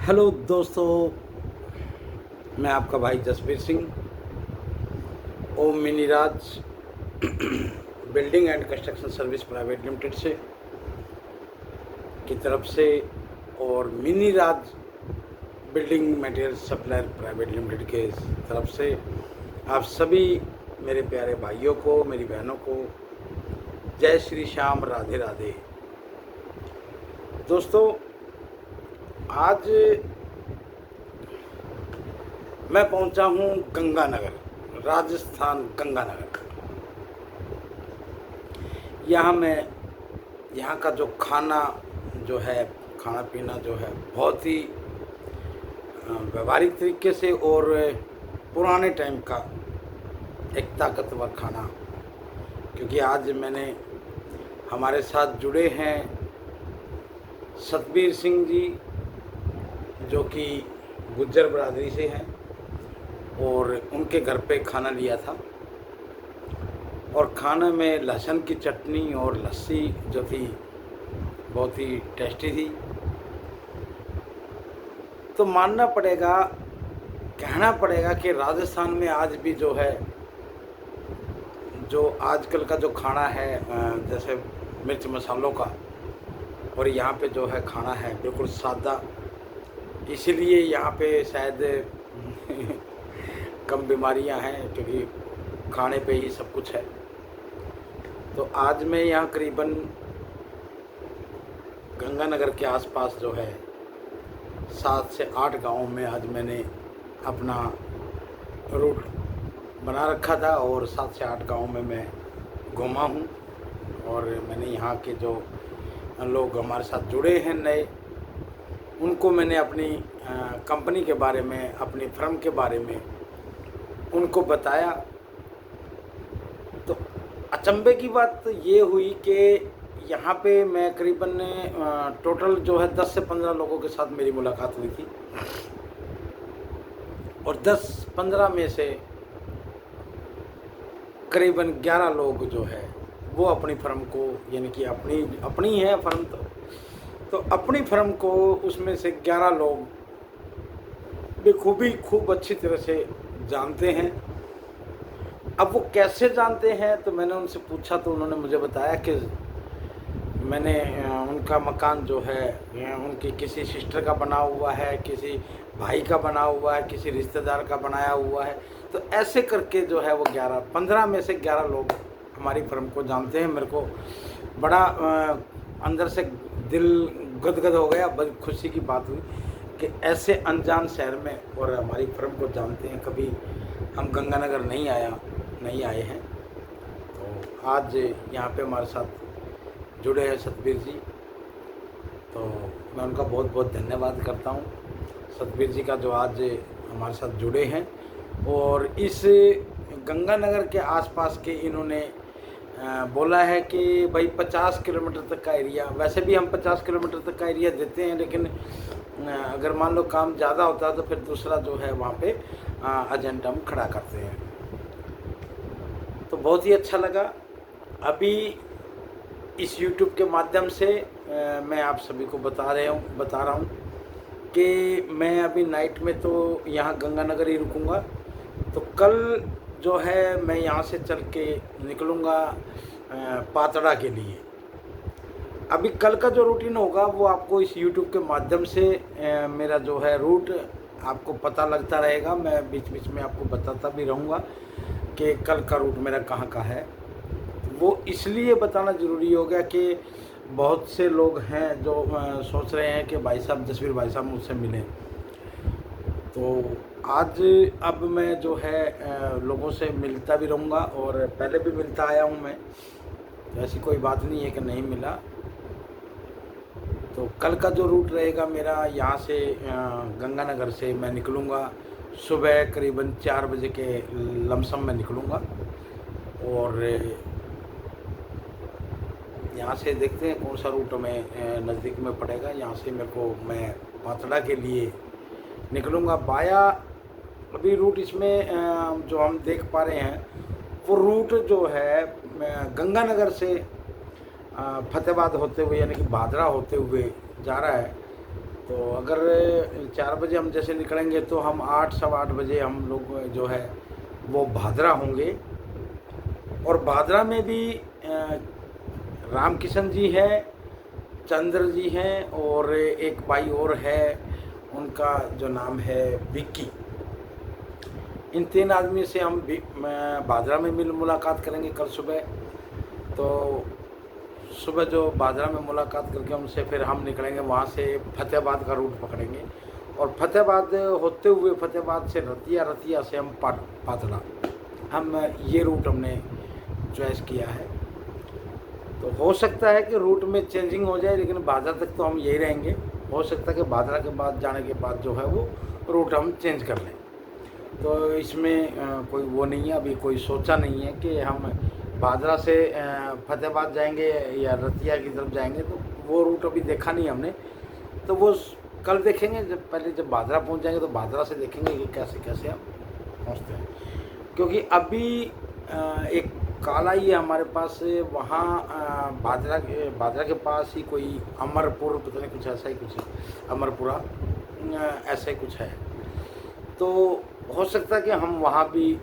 Hello दोस्तों, मैं आपका भाई Jasbir Singh Om Miniraj building and construction service private limited से की तरफ से और Miniraj building material supplier private limited के तरफ से आप सभी मेरे प्यारे भाइयों को, मेरी बहनों को जय श्री श्याम, राधे राधे। दोस्तों, आज मैं पहुंचा हूं गंगानगर, राजस्थान गंगानगर। यहाँ का जो खाना जो है, खाना पीना जो है बहुत ही व्यवहारिक तरीके से और पुराने टाइम का एक ताकतवर खाना। क्योंकि आज हमारे साथ जुड़े हैं सतबीर सिंह जी, जो कि गुज्जर बरादरी से हैं, और उनके घर पे खाना लिया था। और खाने में लहसुन की चटनी और लस्सी जो थी बहुत ही टेस्टी थी। तो मानना पड़ेगा, कहना पड़ेगा कि राजस्थान में आज भी जो है, जो आजकल का जो खाना है जैसे मिर्च मसालों का, और यहाँ पे जो है खाना है बिल्कुल सादा। इसीलिए यहाँ पे शायद कम बीमारियाँ हैं, क्योंकि खाने पे ही सब कुछ है। तो आज मैं यहाँ करीबन गंगानगर के आसपास जो है 7 से 8 गाँव में आज मैंने अपना रूट बना रखा था, और 7 से 8 गाँव में मैं घूमा हूँ। और मैंने यहाँ के जो लोग हमारे साथ जुड़े हैं नए, उनको मैंने अपनी कंपनी के बारे में, अपनी फर्म के बारे में उनको बताया। तो अचंभे की बात तो ये हुई कि यहाँ पे मैं करीबन टोटल जो है 10 से 15 लोगों के साथ मेरी मुलाकात हुई थी, और 10-15 में से करीबन 11 लोग जो है वो अपनी फर्म को, यानी कि अपनी है फर्म, तो अपनी फर्म को उसमें से 11 लोग बखूबी खूब अच्छी तरह से जानते हैं। अब वो कैसे जानते हैं, तो मैंने उनसे पूछा, तो उन्होंने मुझे बताया कि मैंने उनका मकान जो है उनकी किसी सिस्टर का बना हुआ है, किसी भाई का बना हुआ है, किसी रिश्तेदार का बनाया हुआ है। तो ऐसे करके जो है वो 15 में से 11 लोग हमारी फर्म को जानते हैं। मेरे को बड़ा अंदर से दिल गदगद हो गया, बड़ी खुशी की बात हुई कि ऐसे अनजान शहर में और हमारी फर्म को जानते हैं। कभी हम गंगानगर नहीं आए हैं। तो आज यहाँ पे हमारे साथ जुड़े हैं सतबीर जी, तो मैं उनका बहुत बहुत धन्यवाद करता हूँ, सतबीर जी का, जो आज हमारे साथ जुड़े हैं। और इस गंगानगर के आसपास के इन्होंने बोला है कि भाई 50 किलोमीटर तक का एरिया, वैसे भी हम 50 किलोमीटर तक का एरिया देते हैं, लेकिन अगर मान लो काम ज़्यादा होता है तो फिर दूसरा जो है वहाँ पे एजेंट हम खड़ा करते हैं। तो बहुत ही अच्छा लगा। अभी इस YouTube के माध्यम से मैं आप सभी को बता रहा हूँ कि मैं अभी नाइट में तो यहाँ गंगानगर ही रुकूँगा। तो कल जो है मैं यहाँ से चल के निकलूँगा पातड़ा के लिए। अभी कल का जो रूटीन होगा वो आपको इस YouTube के माध्यम से मेरा जो है रूट आपको पता लगता रहेगा। मैं बीच बीच में आपको बताता भी रहूँगा कि कल का रूट मेरा कहाँ का है। वो इसलिए बताना ज़रूरी हो गया कि बहुत से लोग हैं जो सोच रहे हैं कि भाई साहब, जसबीर भाई साहब मुझसे मिलें। तो आज अब मैं जो है लोगों से मिलता भी रहूँगा, और पहले भी मिलता आया हूँ मैं, तो ऐसी कोई बात नहीं है कि नहीं मिला। तो कल का जो रूट रहेगा मेरा, यहाँ से गंगानगर से मैं निकलूँगा सुबह करीबन 4 बजे के लमसम में निकलूँगा। और यहाँ से देखते हैं कौन सा रूट में नज़दीक में पड़ेगा। यहाँ से मैं पातड़ा के लिए निकलूँगा बाया। अभी रूट इसमें जो हम देख पा रहे हैं वो रूट जो है गंगानगर से फतेहाबाद होते हुए, यानी कि भादरा होते हुए जा रहा है। तो अगर 4 बजे हम जैसे निकलेंगे तो हम 8 सवा 8 बजे हम लोग जो है वो भादरा होंगे। और भादरा में भी राम किशन जी है, चंद्र जी हैं और एक भाई और है, उनका जो नाम है विक्की। इन 3 आदमी से हम भादरा में मुलाकात करेंगे कल सुबह। तो सुबह जो भादरा में मुलाकात करके उनसे फिर हम निकलेंगे, वहाँ से फतेहाबाद का रूट पकड़ेंगे और फतेहाबाद होते हुए फतेहाबाद से रतिया, रतिया से हम पातड़ा, हम ये रूट हमने चॉइस किया है। तो हो सकता है कि रूट में चेंजिंग हो जाए, लेकिन भादरा तक तो हम यही रहेंगे। हो सकता है कि भादरा के बाद जाने के बाद जो है वो रूट हम चेंज कर लें। तो इसमें कोई वो नहीं है, अभी कोई सोचा नहीं है कि हम भादरा से फतेहाबाद जाएंगे या रतिया की तरफ जाएंगे। तो वो रूट अभी देखा नहीं हमने, तो वो कल देखेंगे। जब भादरा पहुंच जाएंगे तो भादरा से देखेंगे कि कैसे कैसे हम पहुंचते हैं। क्योंकि अभी एक कॉल आई है हमारे पास, वहाँ भादरा के पास ही कोई अमरपुर, पता नहीं कुछ ऐसा ही कुछ है, अमरपुरा ऐसा ही कुछ है। तो हो सकता है कि हम वहाँ भी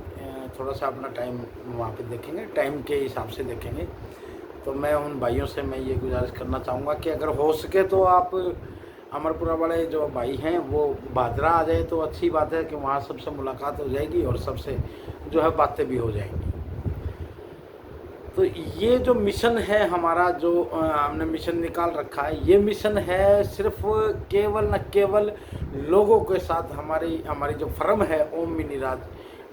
थोड़ा सा अपना टाइम वहाँ पे देखेंगे, टाइम के हिसाब से देखेंगे। तो मैं उन भाइयों से मैं ये गुजारिश करना चाहूँगा कि अगर हो सके तो आप अमरपुरा वाले जो भाई हैं वो भादरा आ जाए तो अच्छी बात है कि वहाँ सबसे मुलाकात हो जाएगी और सबसे जो है बातें भी हो जाएंगी। तो ये जो मिशन है हमारा, जो हमने मिशन निकाल रखा है, ये मिशन है सिर्फ केवल न केवल लोगों के साथ। हमारी जो फर्म है Om Miniraj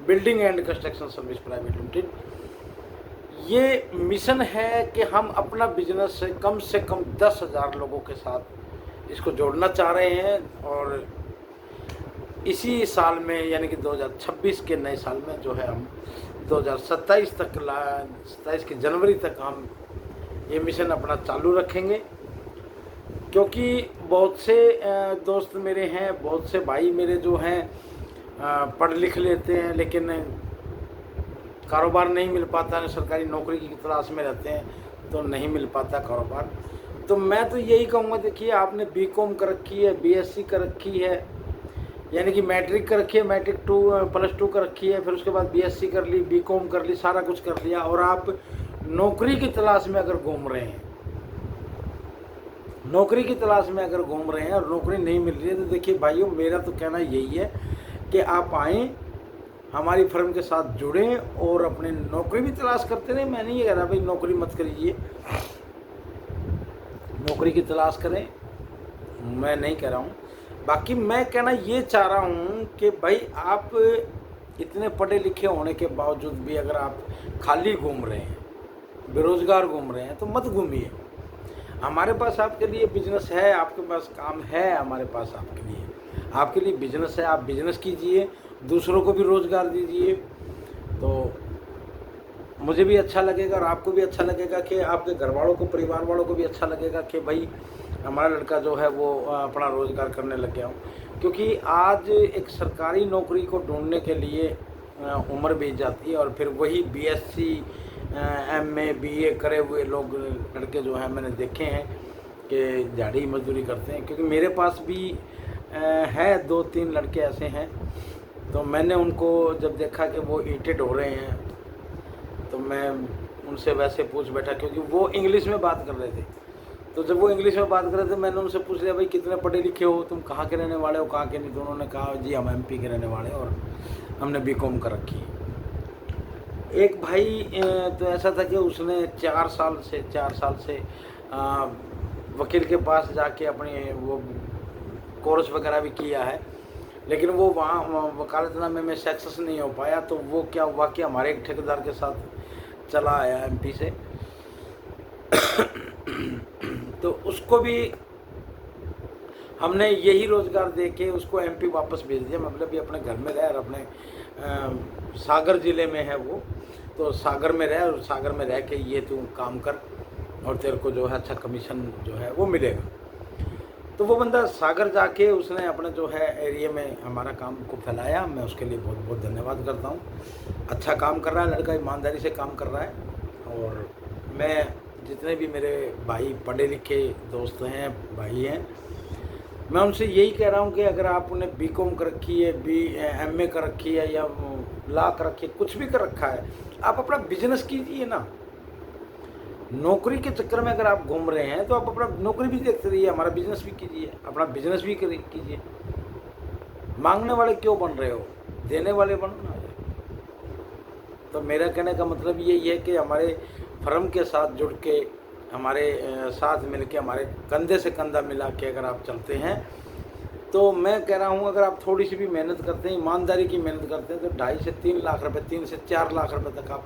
building and construction service private limited, ये मिशन है कि हम अपना बिजनेस से कम 10,000 लोगों के साथ इसको जोड़ना चाह रहे हैं। और इसी साल में यानी कि 2026 के नए साल में जो है हम 2027 तक 27 की जनवरी तक हम ये मिशन अपना चालू रखेंगे। क्योंकि बहुत से दोस्त मेरे हैं, बहुत से भाई मेरे जो हैं पढ़ लिख लेते हैं लेकिन कारोबार नहीं मिल पाता, सरकारी नौकरी की तलाश में रहते हैं तो नहीं मिल पाता कारोबार। तो मैं तो यही कहूँगा, देखिए आपने बीकॉम कर रखी है, बीएससी कर रखी है, यानी कि मैट्रिक कर रखी है, मैट्रिक +2 कर रखी है, फिर उसके बाद बीएससी कर ली, बीकॉम कर ली, सारा कुछ कर लिया, और आप नौकरी की तलाश में अगर घूम रहे हैं, नौकरी की तलाश में अगर घूम रहे हैं और नौकरी नहीं मिल रही है, तो देखिए भाइयों मेरा तो कहना यही है कि आप आएँ, हमारी फर्म के साथ जुड़ें और अपने नौकरी भी तलाश करते रहें। मैं नहीं कह रहा भाई नौकरी मत करिए, नौकरी की तलाश करें, मैं नहीं कह रहा हूँ। बाकी मैं कहना ये चाह रहा हूँ कि भाई आप इतने पढ़े लिखे होने के बावजूद भी अगर आप खाली घूम रहे हैं, बेरोज़गार घूम रहे हैं, तो मत घूमिए। हमारे पास आपके लिए बिजनेस है, आपके पास काम है, हमारे पास आपके लिए बिजनेस है। आप बिजनेस कीजिए, दूसरों को भी रोज़गार दीजिए, तो मुझे भी अच्छा लगेगा और आपको भी अच्छा लगेगा कि आपके घर वालों को, परिवार वालों को भी अच्छा लगेगा कि भाई हमारा लड़का जो है वो अपना रोज़गार करने लग गया हो। क्योंकि आज एक सरकारी नौकरी को ढूंढने के लिए उम्र बीत जाती है, और फिर वही बीएससी एमए बीए करे हुए लोग, लड़के जो हैं मैंने देखे हैं कि झाड़ी मजदूरी करते हैं। क्योंकि मेरे पास भी है 2-3 लड़के ऐसे हैं, तो मैंने उनको जब देखा कि वो ईंटें ढो रहे हैं तो मैं उनसे वैसे पूछ बैठा, क्योंकि वो इंग्लिश में बात कर रहे थे। तो जब वो इंग्लिश में बात कर रहे थे मैंने उनसे पूछ लिया, भाई कितने पढ़े लिखे हो, तुम कहाँ के रहने वाले हो, कहाँ के नहीं। तो उन्होंने कहा जी हम एमपी के रहने वाले और हमने बीकॉम कर रखी है। एक भाई तो ऐसा था कि उसने 4 साल से वकील के पास जाके अपनी वो कोर्स वगैरह भी किया है, लेकिन वो वहाँ वकालतनामे में सक्सेस नहीं हो पाया। तो वो क्या हुआ कि हमारे एक ठेकेदार के साथ चला आया एमपी से तो उसको भी हमने यही रोज़गार दे के उसको एमपी वापस भेज दिया। मतलब ये अपने घर में रहे और अपने सागर ज़िले में है वो, तो सागर में रहे और सागर में रह के ये तू काम कर और तेरे को जो है अच्छा कमीशन जो है वो मिलेगा। तो वो बंदा सागर जाके उसने अपने जो है एरिया में हमारा काम को फैलाया। मैं उसके लिए बहुत बहुत धन्यवाद करता हूँ। अच्छा काम कर रहा है लड़का, ईमानदारी से काम कर रहा है। और मैं जितने भी मेरे भाई पढ़े लिखे दोस्त हैं, भाई हैं, मैं उनसे यही कह रहा हूँ कि अगर आपने बीकॉम कर रखी है, एमए कर रखी है या लॉ कर रखी है, कुछ भी कर रखा है, आप अपना बिजनेस कीजिए ना। नौकरी के चक्कर में अगर आप घूम रहे हैं तो आप अपना नौकरी भी देखते रहिए, हमारा बिजनेस भी कीजिए, अपना बिजनेस भी कीजिए। मांगने वाले क्यों बन रहे हो, देने वाले बनो ना। तो मेरा कहने का मतलब यही है कि हमारे फर्म के साथ जुड़ के, हमारे साथ मिल के, हमारे कंधे से कंधा मिला के अगर आप चलते हैं तो मैं कह रहा हूँ अगर आप थोड़ी सी भी मेहनत करते हैं, ईमानदारी की मेहनत करते हैं, तो 2.5 से 3 लाख रुपए, 3 से 4 लाख रुपए तक आप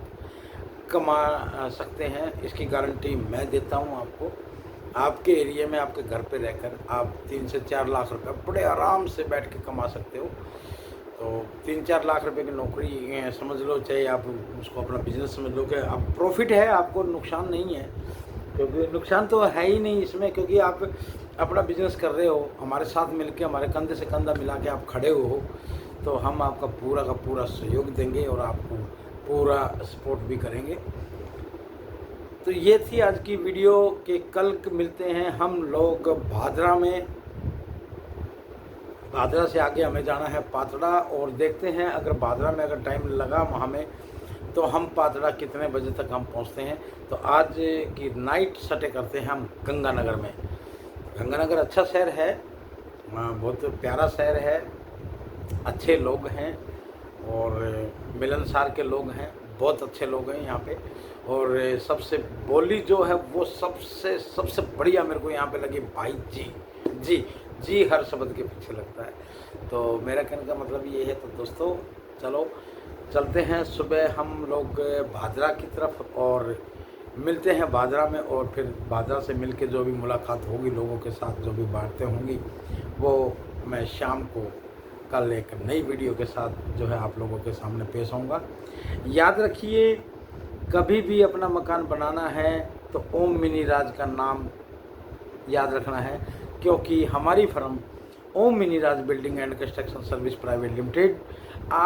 कमा सकते हैं। इसकी गारंटी मैं देता हूँ आपको। आपके एरिया में आपके घर पे रहकर आप 3 से 4 लाख रुपए बड़े आराम से बैठ के कमा सकते हो। तो 3-4 लाख रुपए की नौकरी समझ लो, चाहे आप उसको अपना बिजनेस समझ लो कि आप प्रॉफिट है, आपको नुकसान नहीं है, क्योंकि नुकसान तो है ही नहीं इसमें, क्योंकि आप अपना बिजनेस कर रहे हो, हमारे साथ मिलके, हमारे कंधे से कंधा मिला के आप खड़े हो, तो हम आपका पूरा का पूरा सहयोग देंगे और आपको पूरा सपोर्ट भी करेंगे। तो ये थी आज की वीडियो कि कल मिलते हैं हम लोग भादरा में। भादरा से आगे हमें जाना है पातड़ा, और देखते हैं अगर भादरा में अगर टाइम लगा हमें तो हम पातड़ा कितने बजे तक हम पहुंचते हैं। तो आज की नाइट स्टे करते हैं हम गंगानगर में। गंगानगर अच्छा शहर है, बहुत प्यारा शहर है, अच्छे लोग हैं और मिलनसार के लोग हैं, बहुत अच्छे लोग हैं यहाँ पे। और सबसे बोली जो है वो सबसे बढ़िया मेरे को यहाँ पे लगी भाई जी। जी जी हर शब्द के पीछे लगता है। तो मेरा कहने का मतलब ये है। तो दोस्तों चलो चलते हैं सुबह हम लोग भादरा की तरफ और मिलते हैं भादरा में, और फिर भादरा से मिलके जो भी मुलाकात होगी लोगों के साथ, जो भी बातें होंगी, वो मैं शाम को कल एक नई वीडियो के साथ जो है आप लोगों के सामने पेश होऊंगा। याद रखिए, कभी भी अपना मकान बनाना है तो ओम मिनी राज का नाम याद रखना है, क्योंकि हमारी firm Om mini Raj building and construction service private limited